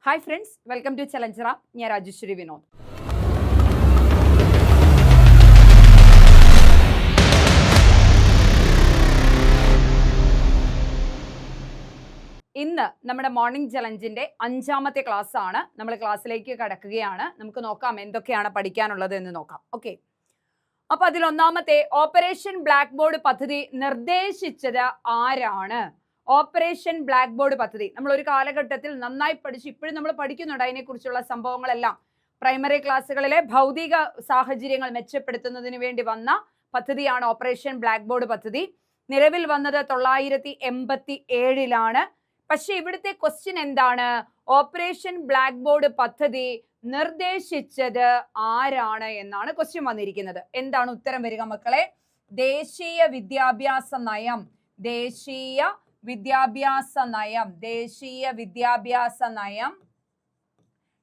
Hi friends, welcome to ചലഞ്ചറ. ഞാൻ രാജേശ്വരി വിനോദ്. ഇന്ന് നമ്മുടെ മോർണിംഗ് ചലഞ്ചിന്റെ 5ാമത്തെ ക്ലാസ് ആണ്. നമ്മൾ ക്ലാസ്സിലേക്ക് കടക്കുകയാണ്. നമുക്ക് നോക്കാം എന്തൊക്കെയാണ് പഠിക്കാനുള്ളത് എന്ന് നോക്കാം. ഓക്കെ, അപ്പൊ അതിൽ ഒന്നാമത്തെ ഓപ്പറേഷൻ ബ്ലാക്ക് ബോർഡ് പദ്ധതി നിർദ്ദേശിച്ചത് ആരാണ്? ഓപ്പറേഷൻ ബ്ലാക്ക് ബോർഡ് പദ്ധതി നമ്മൾ ഒരു കാലഘട്ടത്തിൽ നന്നായി പഠിച്ച് ഇപ്പോഴും നമ്മൾ പഠിക്കുന്നുണ്ട്. അതിനെക്കുറിച്ചുള്ള സംഭവങ്ങളെല്ലാം പ്രൈമറി ക്ലാസ്സുകളിലെ ഭൗതിക സാഹചര്യങ്ങൾ മെച്ചപ്പെടുത്തുന്നതിന് വേണ്ടി വന്ന പദ്ധതിയാണ് ഓപ്പറേഷൻ ബ്ലാക്ക് ബോർഡ് പദ്ധതി. നിലവിൽ വന്നത് 1987 പക്ഷെ ഇവിടുത്തെ ക്വസ്റ്റ്യൻ എന്താണ്? ഓപ്പറേഷൻ ബ്ലാക്ക് ബോർഡ് പദ്ധതി നിർദ്ദേശിച്ചത് ആരാണ് എന്നാണ് ക്വസ്റ്റ്യൻ വന്നിരിക്കുന്നത്. എന്താണ് ഉത്തരം വരിക മക്കളെ? ദേശീയ വിദ്യാഭ്യാസ നയം. ദേശീയ വിദ്യാഭ്യാസ നയം. ദേശീയ വിദ്യാഭ്യാസ നയം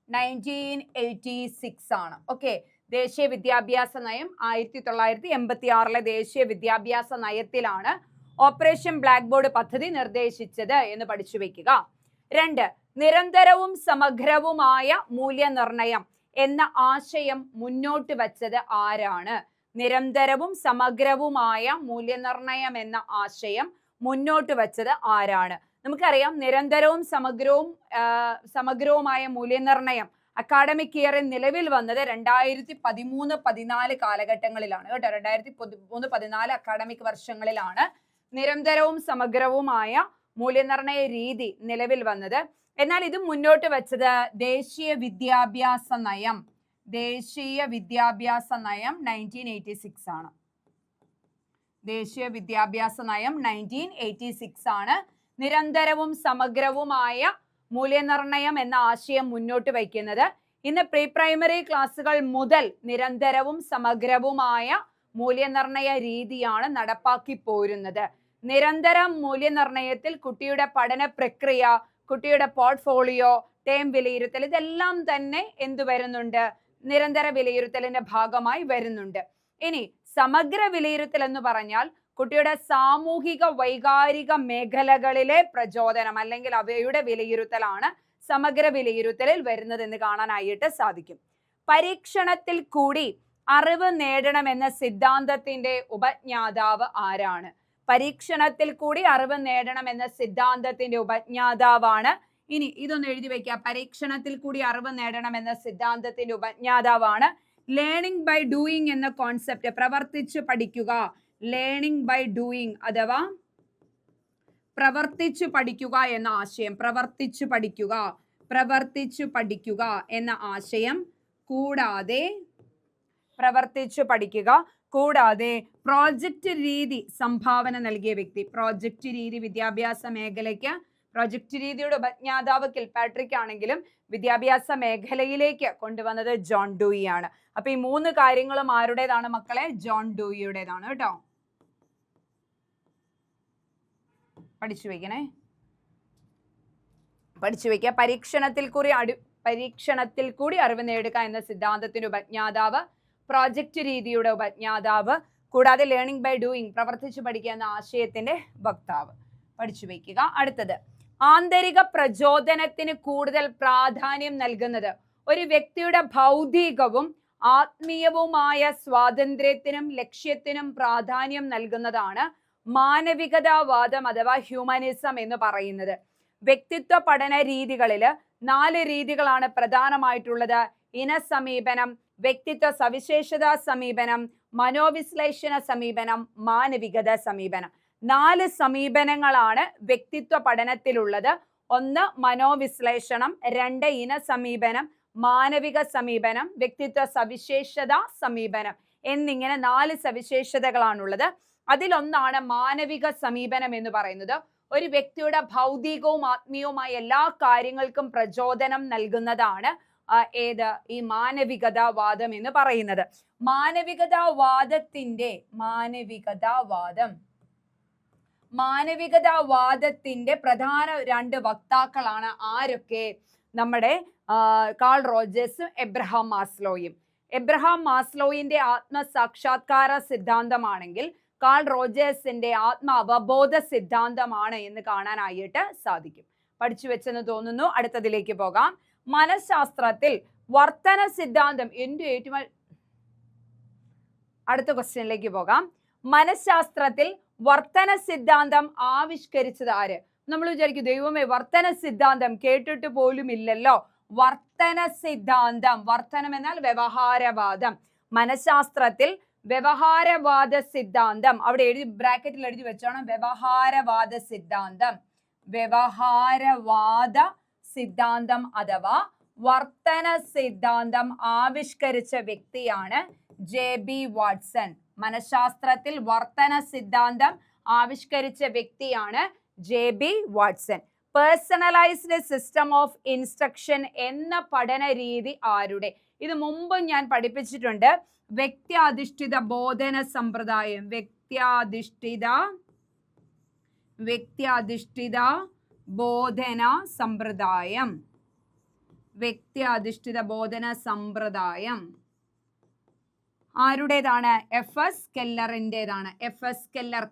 1986 ആണ്. ഓക്കെ, ദേശീയ വിദ്യാഭ്യാസ നയം 1986 ദേശീയ വിദ്യാഭ്യാസ നയത്തിലാണ് ഓപ്പറേഷൻ ബ്ലാക്ക് ബോർഡ് പദ്ധതി നിർദ്ദേശിച്ചത് എന്ന് പഠിച്ചു വെക്കുക. 2, നിരന്തരവും സമഗ്രവുമായ മൂല്യനിർണയം എന്ന ആശയം മുന്നോട്ട് വച്ചത് ആരാണ്? നിരന്തരവും സമഗ്രവുമായ മൂല്യനിർണയം എന്ന ആശയം മുന്നോട്ട് വച്ചത് ആരാണ്? നമുക്കറിയാം, നിരന്തരവും സമഗ്രവുമായ മൂല്യനിർണയം അക്കാഡമിക് ഇയറിൽ നിലവിൽ വന്നത് 2013-14 കാലഘട്ടങ്ങളിലാണ് കേട്ടോ. 2013-14 അക്കാഡമിക് വർഷങ്ങളിലാണ് നിരന്തരവും സമഗ്രവുമായ മൂല്യനിർണയ രീതി നിലവിൽ വന്നത്. എന്നാൽ ഇത് മുന്നോട്ട് വെച്ചത് ദേശീയ വിദ്യാഭ്യാസ നയം. ദേശീയ വിദ്യാഭ്യാസ നയം 1986 ആണ്. ദേശീയ വിദ്യാഭ്യാസ നയം 1986 ആണ് നിരന്തരവും സമഗ്രവുമായ മൂല്യനിർണയം എന്ന ആശയം മുന്നോട്ട് വയ്ക്കുന്നത്. ഇന്ന് പ്രീ പ്രൈമറി ക്ലാസ്സുകൾ മുതൽ നിരന്തരവും സമഗ്രവുമായ മൂല്യനിർണയ രീതിയാണ് നടപ്പാക്കി പോരുന്നത്. നിരന്തരം മൂല്യനിർണയത്തിൽ കുട്ടിയുടെ പഠന പ്രക്രിയ, കുട്ടിയുടെ പോർട്ട്ഫോളിയോ, ടേം വിലയിരുത്തൽ, ഇതെല്ലാം തന്നെ എന്തു വരുന്നുണ്ട്? നിരന്തര വിലയിരുത്തലിന്റെ ഭാഗമായി വരുന്നുണ്ട്. ഇനി സമഗ്ര വിലയിരുത്തൽ എന്ന് പറഞ്ഞാൽ കുട്ടിയുടെ സാമൂഹിക വൈകാരിക മേഖലകളിലെ പ്രചോദനം അല്ലെങ്കിൽ അവയുടെ വിലയിരുത്തലാണ് സമഗ്ര വിലയിരുത്തലിൽ വരുന്നത് എന്ന് കാണാനായിട്ട് സാധിക്കും. പരീക്ഷണത്തിൽ കൂടി അറിവ് നേടണമെന്ന സിദ്ധാന്തത്തിന്റെ ഉപജ്ഞാതാവ് ആരാണ്? പരീക്ഷണത്തിൽ കൂടി അറിവ് നേടണം എന്ന സിദ്ധാന്തത്തിന്റെ ഉപജ്ഞാതാവാണ്. ഇനി ഇതൊന്ന് എഴുതി വെക്കുക. പരീക്ഷണത്തിൽ കൂടി അറിവ് നേടണം എന്ന സിദ്ധാന്തത്തിന്റെ ഉപജ്ഞാതാവാണ് ലേണിംഗ് ബൈ ഡൂയിങ് എന്ന കോൺസെപ്റ്റ്. പ്രവർത്തിച്ചു പഠിക്കുക. ലേണിംഗ് ബൈ ഡൂയിങ് അഥവാ പ്രവർത്തിച്ചു പഠിക്കുക എന്ന ആശയം. പ്രവർത്തിച്ചു പഠിക്കുക, പ്രവർത്തിച്ചു പഠിക്കുക എന്ന ആശയം. കൂടാതെ പ്രവർത്തിച്ചു പഠിക്കുക കൂടാതെ പ്രോജക്റ്റ് രീതി സംഭാവന നൽകിയ വ്യക്തി. പ്രോജക്റ്റ് രീതി വിദ്യാഭ്യാസ മേഖലയ്ക്ക് പ്രോജക്റ്റ് രീതിയുടെ ഉപജ്ഞാതാവ് കിൽപാട്രിക് ആണെങ്കിലും വിദ്യാഭ്യാസ മേഖലയിലേക്ക് കൊണ്ടുവന്നത് ജോൺ ഡൂയി ആണ്. അപ്പൊ ഈ 3 കാര്യങ്ങളും ആരുടേതാണ് മക്കളെ? ജോൺ ഡൂയിയുടേതാണ് കേട്ടോ. പഠിച്ചു വെക്കണേ, പഠിച്ചു വെക്കുക. പരീക്ഷണത്തിൽ കൂടി അറിവ് നേടുക എന്ന സിദ്ധാന്തത്തിന്റെ ഉപജ്ഞാതാവ്, പ്രോജക്റ്റ് രീതിയുടെ ഉപജ്ഞാതാവ്, കൂടാതെ ലേണിംഗ് ബൈ ഡൂയിങ് പ്രവർത്തിച്ചു പഠിക്കുക എന്ന ആശയത്തിന്റെ വക്താവ്. പഠിച്ചു വെക്കുക. അടുത്തത്, ആന്തരിക പ്രചോദനത്തിന് കൂടുതൽ പ്രാധാന്യം നൽകുന്നത്. ഒരു വ്യക്തിയുടെ ഭൗതികവും ആത്മീയവുമായ സ്വാതന്ത്ര്യത്തിനും ലക്ഷ്യത്തിനും പ്രാധാന്യം നൽകുന്നതാണ് മാനവികതാവാദം അഥവാ ഹ്യൂമനിസം എന്ന് പറയുന്നത്. വ്യക്തിത്വ പഠന രീതികളില് 4 രീതികളാണ് പ്രധാനമായിട്ടുള്ളത്. ഇനസമീപനം, വ്യക്തിത്വ സവിശേഷതാ സമീപനം, മനോവിശ്ലേഷണ സമീപനം, മാനവികത സമീപനം. 4 സമീപനങ്ങളാണ് വ്യക്തിത്വ പഠനത്തിലുള്ളത്. 1 മനോവിശ്ലേഷണം, 2 ഇനസമീപനം, മാനവിക സമീപനം, വ്യക്തിത്വ സവിശേഷതാ സമീപനം എന്നിങ്ങനെ 4 സവിശേഷതകളാണുള്ളത്. അതിലൊന്നാണ് മാനവിക സമീപനം എന്ന് പറയുന്നത്. ഒരു വ്യക്തിയുടെ ഭൗതികവും ആത്മീയവുമായ എല്ലാ കാര്യങ്ങൾക്കും പ്രചോദനം നൽകുന്നതാണ് ഈ മാനവികതാവാദം എന്ന് പറയുന്നത്. മാനവികതാവാദത്തിന്റെ പ്രധാന 2 വക്താക്കളാണ് ആരൊക്കെ? നമ്മുടെ കാൾ റോജേഴ്സും എബ്രഹാം മാസ്ലോയും. എബ്രഹാം മാസ്ലോയിന്റെ ആത്മസാക്ഷാത്കാര സിദ്ധാന്തമാണെങ്കിൽ കാൾ റോജേഴ്സിന്റെ ആത്മ അവബോധ സിദ്ധാന്തമാണ് എന്ന് കാണാനായിട്ട് സാധിക്കും. പഠിച്ചു വെച്ചെന്ന് തോന്നുന്നു. അടുത്തതിലേക്ക് പോകാം. മനഃശാസ്ത്രത്തിൽ വർത്തന സിദ്ധാന്തം അടുത്ത ക്വസ്റ്റ്യനിലേക്ക് പോകാം. മനഃശാസ്ത്രത്തിൽ വർത്തന സിദ്ധാന്തം ആവിഷ്കരിച്ചത് ആര്? നമ്മൾ വിചാരിക്കും ദൈവമേ വർത്തന സിദ്ധാന്തം കേട്ടിട്ട് പോലും ഇല്ലല്ലോ. വർത്തന സിദ്ധാന്തം, വർത്തനം എന്നാൽ വ്യവഹാരവാദം. മനഃശാസ്ത്രത്തിൽ വ്യവഹാരവാദ സിദ്ധാന്തം അവിടെ ബ്രാക്കറ്റിൽ എഴുതി വെച്ചോണം. വ്യവഹാരവാദ സിദ്ധാന്തം, വ്യവഹാരവാദ സിദ്ധാന്തം അഥവാ വർത്തന സിദ്ധാന്തം ആവിഷ്കരിച്ച വ്യക്തിയാണ് JB വാട്സൺ. മനഃശാസ്ത്രത്തിൽ വർത്തന സിദ്ധാന്തം ആവിഷ്കരിച്ച വ്യക്തിയാണ് JB Watson. Personalised system of instruction എന്ന പഠന രീതി ആരുടെ? ഇത് മുമ്പ് ഞാൻ പഠിപ്പിച്ചിട്ടുണ്ട്. വ്യക്തിയധിഷ്ഠിത ബോധന സമ്പ്രദായം, വ്യക്തിയധിഷ്ഠിത ബോധന സമ്പ്രദായം, വ്യക്തിയധിഷ്ഠിത ബോധന സമ്പ്രദായം ആരുടേതാണ്? FS കെല്ലറിൻ്റെതാണ്. FS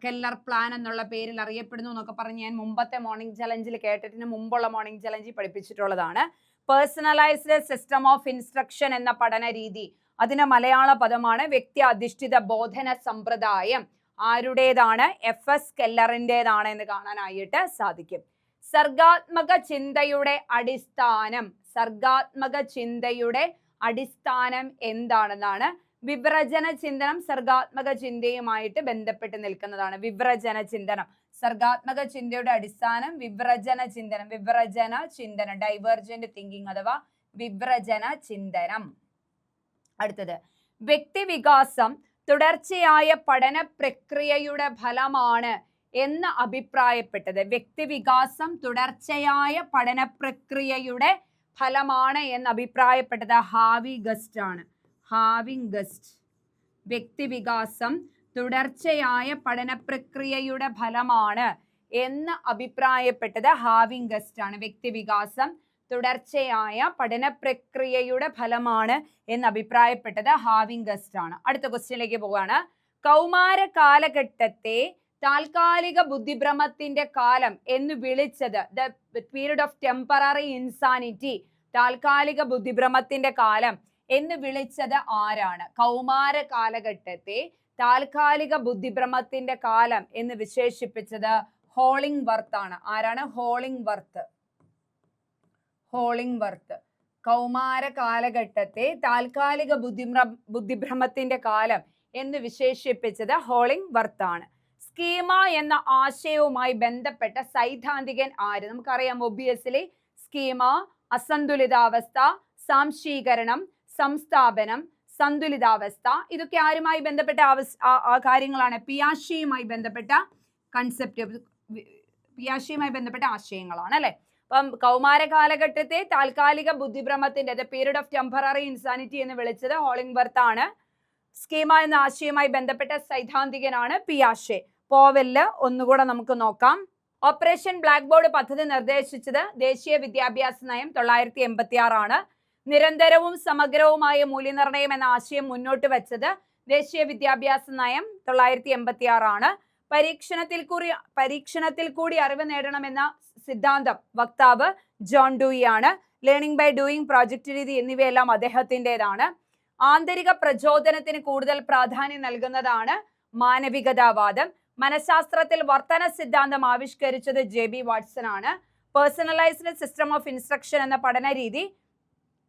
കെല്ലർ പ്ലാൻ എന്നുള്ള പേരിൽ അറിയപ്പെടുന്നു എന്നൊക്കെ പറഞ്ഞ് ഞാൻ മുമ്പത്തെ മോർണിംഗ് ചലഞ്ചിൽ കേട്ടിട്ട് മുമ്പുള്ള മോർണിംഗ് ചലഞ്ചിൽ പഠിപ്പിച്ചിട്ടുള്ളതാണ്. പേഴ്സണലൈസ്ഡ് സിസ്റ്റം ഓഫ് ഇൻസ്ട്രക്ഷൻ എന്ന പഠന രീതി, അതിന് മലയാള പദമാണ് വ്യക്തി അധിഷ്ഠിത ബോധന സമ്പ്രദായം. ആരുടേതാണ്? FS കെല്ലറിൻ്റെതാണ് എന്ന് കാണാനായിട്ട് സാധിക്കും. സർഗാത്മക ചിന്തയുടെ അടിസ്ഥാനം, സർഗാത്മക ചിന്തയുടെ അടിസ്ഥാനം എന്താണെന്നാണ്? വിവ്രജന ചിന്തനം സർഗാത്മക ചിന്തയുമായിട്ട് ബന്ധപ്പെട്ട് നിൽക്കുന്നതാണ്. വിവ്രജന ചിന്തനം, സർഗാത്മക ചിന്തയുടെ അടിസ്ഥാനം വിവ്രജന ചിന്തനം, വിവ്രജന ചിന്തനം, ഡൈവേർജന്റ് തിങ്കിങ് അഥവാ വിവ്രജന ചിന്തനം. അടുത്തത്, വ്യക്തിവികാസം തുടർച്ചയായ പഠന പ്രക്രിയയുടെ ഫലമാണ് എന്ന് അഭിപ്രായപ്പെട്ടത്. വ്യക്തിവികാസം തുടർച്ചയായ പഠന പ്രക്രിയയുടെ ഫലമാണ് എന്ന് അഭിപ്രായപ്പെട്ടത് ഹാർവി ഗസ്റ്റ് ആണ്. ഹാർവിങ് ഗസ്റ്റ്. വ്യക്തിവികാസം തുടർച്ചയായ പഠന പ്രക്രിയയുടെ ഫലമാണ് എന്ന് അഭിപ്രായപ്പെട്ടത് ഹാർവിങ് ഗസ്റ്റ് ആണ്. വ്യക്തിവികാസം തുടർച്ചയായ പഠന പ്രക്രിയയുടെ ഫലമാണ് എന്ന് അഭിപ്രായപ്പെട്ടത് ഹാർവിങ് ഗസ്റ്റ് ആണ്. അടുത്ത ക്വസ്റ്റ്യനിലേക്ക് പോവാണ്. കൗമാര കാലഘട്ടത്തെ താൽക്കാലിക ബുദ്ധിഭ്രമത്തിന്റെ കാലം എന്ന് വിളിച്ചത്, the period of temporary insanity, താൽക്കാലിക ബുദ്ധിഭ്രമത്തിന്റെ കാലം എന്ന് വിളിച്ചത് ആരാണ്? കൗമാര കാലഘട്ടത്തെ താൽക്കാലിക ബുദ്ധിഭ്രമത്തിന്റെ കാലം എന്ന് വിശേഷിപ്പിച്ചത് ഹോളിംഗ്വർത്ത് ആണ്. ആരാണ്? ഹോളിംഗ്വർത്ത്. ഹോളിംഗ്വർത്ത്. കൗമാര കാലഘട്ടത്തെ താൽക്കാലിക ബുദ്ധിഭ്രമത്തിന്റെ കാലം എന്ന് വിശേഷിപ്പിച്ചത് ഹോളിംഗ്വർത്ത് ആണ്. സ്കീമ എന്ന ആശയവുമായി ബന്ധപ്പെട്ട സൈദ്ധാന്തികൻ ആര്? നമുക്കറിയാം ഒബിയസ്ലി സ്കീമ, അസന്തുലിതാവസ്ഥ, സാംശീകരണം, സംസ്ഥാപനം, സന്തുലിതാവസ്ഥ, ഇതൊക്കെ ആരുമായി ബന്ധപ്പെട്ട കാര്യങ്ങളാണ്? പിയാഷെയുമായി ബന്ധപ്പെട്ട കൺസെപ്റ്റ്, പിയാഷെയുമായി ബന്ധപ്പെട്ട ആശയങ്ങളാണ് അല്ലെ. അപ്പം കൗമാര കാലഘട്ടത്തെ താൽക്കാലിക ബുദ്ധിഭ്രമത്തിന്റെ, the period of temporary insanity എന്ന് വിളിച്ചത് ഹോളിംഗ്വർത്ത് ആണ്. സ്കീമ എന്ന ആശയവുമായി ബന്ധപ്പെട്ട സൈദ്ധാന്തികനാണ് പിയാഷെ. പോവല് ഒന്നുകൂടെ നമുക്ക് നോക്കാം. ഓപ്പറേഷൻ ബ്ലാക്ക് ബോർഡ് പദ്ധതി നിർദ്ദേശിച്ചത് ദേശീയ വിദ്യാഭ്യാസ നയം 1986 ആണ്. നിരന്തരവും സമഗ്രവുമായ മൂല്യനിർണ്ണയം എന്ന ആശയം മുന്നോട്ട് വെച്ചത് ദേശീയ വിദ്യാഭ്യാസ നയം 1986 ആണ്. പരീക്ഷണത്തിൽ കൂടി അറിവ് നേടണമെന്ന സിദ്ധാന്തം വക്താവ് ജോൺ ഡൂയി ആണ്. ലേണിംഗ് ബൈ ഡൂയിങ്, പ്രോജക്റ്റ് രീതി എന്നിവയെല്ലാം അദ്ദേഹത്തിൻ്റെതാണ്. ആന്തരിക പ്രചോദനത്തിന് കൂടുതൽ പ്രാധാന്യം നൽകുന്നതാണ് മാനവികതാവാദം. മനഃശാസ്ത്രത്തിൽ വർത്തന സിദ്ധാന്തം ആവിഷ്കരിച്ചത് JB വാട്സൺ ആണ്. പേഴ്സണലൈസ്ഡ് സിസ്റ്റം ഓഫ് ഇൻസ്ട്രക്ഷൻ എന്ന പഠന രീതി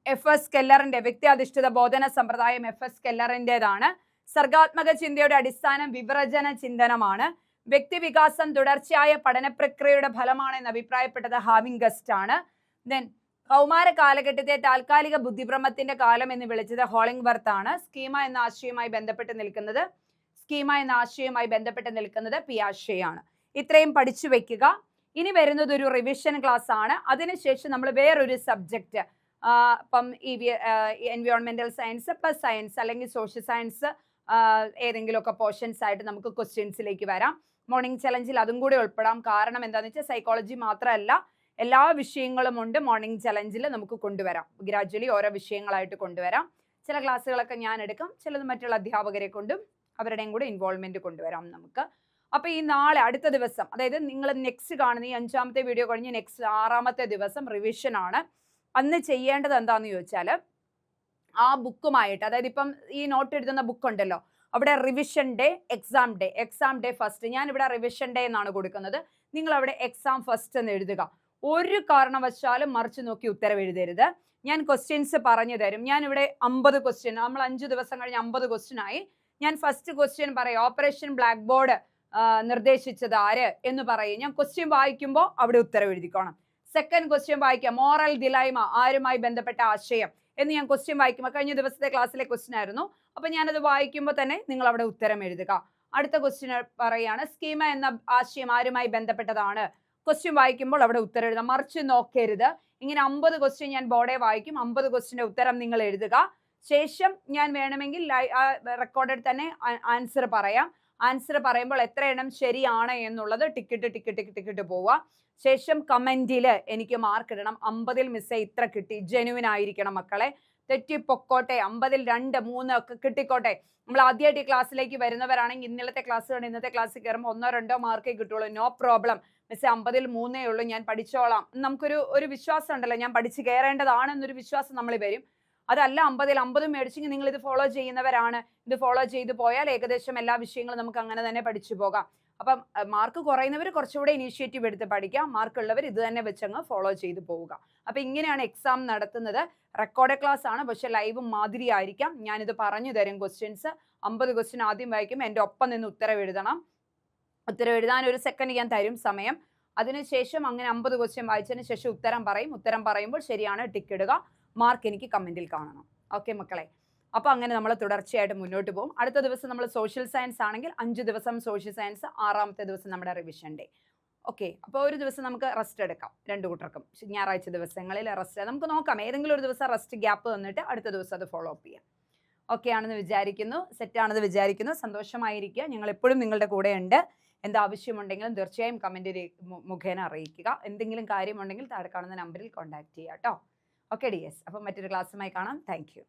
FS കെല്ലറിന്റെ, വ്യക്തിയധിഷ്ഠിത ബോധന സമ്പ്രദായം FS കെല്ലറിൻ്റെതാണ്. സർഗാത്മക ചിന്തയുടെ അടിസ്ഥാനം വിവ്രജന ചിന്തനമാണ്. വ്യക്തിവികാസം തുടർച്ചയായ പഠന പ്രക്രിയയുടെ ഫലമാണെന്ന് അഭിപ്രായപ്പെട്ടത് ഹാർവിങ് ഗസ്റ്റ് ആണ്. ദെൻ കൗമാര കാലഘട്ടത്തെ താൽക്കാലിക ബുദ്ധിഭ്രമത്തിന്റെ കാലം എന്ന് വിളിച്ചത് ഹോളിംഗ്വർത്ത് ആണ്. സ്കീമ എന്ന ആശയവുമായി ബന്ധപ്പെട്ട് നിൽക്കുന്നത് പിയാഷെ ആണ്. ഇത്രയും പഠിച്ചു വെക്കുക. ഇനി വരുന്നത് ഒരു റിവിഷൻ ക്ലാസ് ആണ്. അതിനുശേഷം നമ്മൾ വേറൊരു സബ്ജക്റ്റ്, ഇപ്പം ഈ എൻവയോൺമെന്റൽ സയൻസ് പ്ലസ് സയൻസ് അല്ലെങ്കിൽ സോഷ്യൽ സയൻസ് ഏതെങ്കിലുമൊക്കെ പോർഷൻസ് ആയിട്ട് നമുക്ക് ക്വസ്റ്റ്യൻസിലേക്ക് വരാം. മോർണിംഗ് ചലഞ്ചിൽ അതും കൂടി ഉൾപ്പെടാം. കാരണം എന്താണെന്ന് വെച്ചാൽ സൈക്കോളജി മാത്രമല്ല, എല്ലാ വിഷയങ്ങളും ഉണ്ട് മോർണിംഗ് ചലഞ്ചിൽ നമുക്ക് കൊണ്ടുവരാം. ഗ്രാജ്വലി ഓരോ വിഷയങ്ങളായിട്ട് കൊണ്ടുവരാം. ചില ക്ലാസ്സുകളൊക്കെ ഞാൻ എടുക്കാം, ചിലത് മറ്റുള്ള അധ്യാപകരെ കൊണ്ടും അവരുടെയും കൂടെ ഇൻവോൾവ്മെന്റ് കൊണ്ടുവരാം നമുക്ക്. അപ്പോൾ ഈ നാളെ അടുത്ത ദിവസം, അതായത് നിങ്ങൾ നെക്സ്റ്റ് കാണുന്ന ഈ 5ാമത്തെ വീഡിയോ കഴിഞ്ഞ് നെക്സ്റ്റ് 6ാമത്തെ ദിവസം റിവിഷൻ ആണ്. അന്ന് ചെയ്യേണ്ടത് എന്താണെന്ന് ചോദിച്ചാൽ, ആ ബുക്കുമായിട്ട്, അതായത് ഇപ്പം ഈ നോട്ട് എഴുതുന്ന ബുക്ക് ഉണ്ടല്ലോ, അവിടെ revision day, exam day first. ഞാനിവിടെ റിവിഷൻ ഡേ എന്നാണ് കൊടുക്കുന്നത്. നിങ്ങൾ അവിടെ എക്സാം ഫസ്റ്റ് എന്ന് എഴുതുക. ഒരു കാരണവശാലും മറിച്ച് നോക്കി ഉത്തരം എഴുതരുത്. ഞാൻ ക്വസ്റ്റ്യൻസ് പറഞ്ഞു തരും. ഞാനിവിടെ 50 ക്വസ്റ്റ്യൻ, നമ്മൾ 5 ദിവസം കഴിഞ്ഞ് 50 ക്വസ്റ്റ്യൻ ആയി. ഞാൻ ഫസ്റ്റ് ക്വസ്റ്റ്യൻ പറയാം, ഓപ്പറേഷൻ ബ്ലാക്ക് ബോർഡ് നിർദ്ദേശിച്ചത് ആര് എന്ന് പറയും. ഞാൻ ക്വസ്റ്റ്യൻ വായിക്കുമ്പോൾ അവിടെ ഉത്തരം എഴുതിക്കോണം. സെക്കൻഡ് ക്വസ്റ്റ്യൻ വായിക്കാം, മോറൽ ദിലൈമ, ആരുമായി ബന്ധപ്പെട്ട ആശയം എന്ന് ഞാൻ ക്വസ്റ്റ്യൻ വായിക്കുമ്പോൾ, കഴിഞ്ഞ ദിവസത്തെ ക്ലാസ്സിലെ ക്വസ്റ്റ്യൻ ആയിരുന്നു. അപ്പോൾ ഞാനത് വായിക്കുമ്പോൾ തന്നെ നിങ്ങൾ അവിടെ ഉത്തരം എഴുതുക. അടുത്ത ക്വസ്റ്റ്യൻ പറയാണ്, സ്കീമ എന്ന ആശയം ആരുമായി ബന്ധപ്പെട്ടതാണ്. ക്വസ്റ്റ്യൻ വായിക്കുമ്പോൾ അവിടെ ഉത്തരം എഴുതാം, മറിച്ച് നോക്കരുത്. ഇങ്ങനെ 50 ക്വസ്റ്റ്യൻ ഞാൻ ബോർഡെ വായിക്കും, 50 ക്വസ്റ്റ്യൻ്റെ ഉത്തരം നിങ്ങൾ എഴുതുക. ശേഷം ഞാൻ വേണമെങ്കിൽ റെക്കോർഡിൽ തന്നെ ആൻസർ പറയാം. ആൻസർ പറയുമ്പോൾ എത്ര എണ്ണം ശരിയാണ് എന്നുള്ളത് ടിക്കറ്റ് പോവുക. ശേഷം കമന്റിൽ എനിക്ക് മാർക്ക് ഇടണം. 50ൽ മിസ്സേ ഇത്ര കിട്ടി, ജെനുവിൻ ആയിരിക്കണം മക്കളെ. തെറ്റിപ്പൊക്കോട്ടെ, 50ൽ 2, 3 ഒക്കെ കിട്ടിക്കോട്ടെ. നമ്മൾ ആദ്യമായിട്ട് ഈ ക്ലാസ്സിലേക്ക് വരുന്നവരാണെങ്കിൽ ഇന്നലത്തെ ക്ലാസ് കണ്ട് ഇന്നത്തെ ക്ലാസ്സിൽ കയറുമ്പോൾ 1 or 2 മാർക്കേ കിട്ടുള്ളൂ. നോ പ്രോബ്ലം മിസ്സേ, 50ൽ 3 ഉള്ളൂ, ഞാൻ പഠിച്ചോളാം. നമുക്കൊരു വിശ്വാസം ഉണ്ടല്ലോ, ഞാൻ പഠിച്ച് കയറേണ്ടതാണെന്നൊരു വിശ്വാസം നമ്മൾ വരും. അതല്ല 50ൽ 50 മേടിച്ചെങ്കിൽ നിങ്ങൾ ഇത് ഫോളോ ചെയ്യുന്നവരാണ്. ഇത് ഫോളോ ചെയ്ത് പോയാൽ ഏകദേശം എല്ലാ വിഷയങ്ങളും നമുക്ക് അങ്ങനെ തന്നെ പഠിച്ചു പോകാം. അപ്പം മാർക്ക് കുറയുന്നവർ കുറച്ചുകൂടെ ഇനീഷ്യേറ്റീവ് എടുത്ത് പഠിക്കാം, മാർക്കുള്ളവർ ഇത് തന്നെ വെച്ചങ്ങ് ഫോളോ ചെയ്ത് പോവുക. അപ്പം ഇങ്ങനെയാണ് എക്സാം നടത്തുന്നത്. റെക്കോർഡ് ക്ലാസ് ആണ്, പക്ഷെ ലൈവ് മാതിരി ആയിരിക്കാം. ഞാനിത് പറഞ്ഞു തരും. ക്വസ്റ്റ്യൻസ് 50 ക്വസ്റ്റ്യൻ ആദ്യം വായിക്കും, എൻ്റെ ഒപ്പം നിന്ന് ഉത്തരം എഴുതണം. ഉത്തരം എഴുതാൻ 1 സെക്കൻഡ് ഞാൻ തരും സമയം. അതിനുശേഷം അങ്ങനെ 50 ക്വസ്റ്റ്യൻ വായിച്ചതിന് ശേഷം ഉത്തരം പറയും. ഉത്തരം പറയുമ്പോൾ ശരിയാണ് ടിക്ക് ഇടുക. മാർക്ക് എനിക്ക് കമന്റിൽ കാണണം. ഓക്കെ മക്കളെ, അപ്പോൾ അങ്ങനെ നമ്മൾ തുടർച്ചയായിട്ട് മുന്നോട്ട് പോകും. അടുത്ത ദിവസം നമ്മൾ സോഷ്യൽ സയൻസ് ആണെങ്കിൽ 5 ദിവസം സോഷ്യൽ സയൻസ്, 6ാമത്തെ ദിവസം നമ്മുടെ റിവിഷൻ ഡേ. ഓക്കെ, അപ്പോൾ ഒരു ദിവസം നമുക്ക് റെസ്റ്റ് എടുക്കാം, 2 കൂട്ടർക്കും. ഞായറാഴ്ച ദിവസങ്ങളിൽ റെസ്റ്റ് നമുക്ക് നോക്കാം, ഏതെങ്കിലും ഒരു ദിവസം റെസ്റ്റ് ഗ്യാപ്പ് തന്നിട്ട് അടുത്ത ദിവസം അത് ഫോളോ അപ്പ് ചെയ്യാം. ഓക്കെ ആണെന്ന് വിചാരിക്കുന്നു, സെറ്റാണെന്ന് വിചാരിക്കുന്നു. സന്തോഷമായിരിക്കുക. ഞങ്ങൾ എപ്പോഴും നിങ്ങളുടെ കൂടെ ഉണ്ട്. എന്താവശ്യമുണ്ടെങ്കിലും തീർച്ചയായും കമൻറ്റ് മുഖേന അറിയിക്കുക. എന്തെങ്കിലും കാര്യമുണ്ടെങ്കിൽ താഴെ കാണുന്ന നമ്പറിൽ കോൺടാക്ട് ചെയ്യുക കേട്ടോ. ഓക്കെ ഡിയേഴ്സ്, അപ്പം മറ്റൊരു ക്ലാസ്സുമായി കാണാം. Thank you.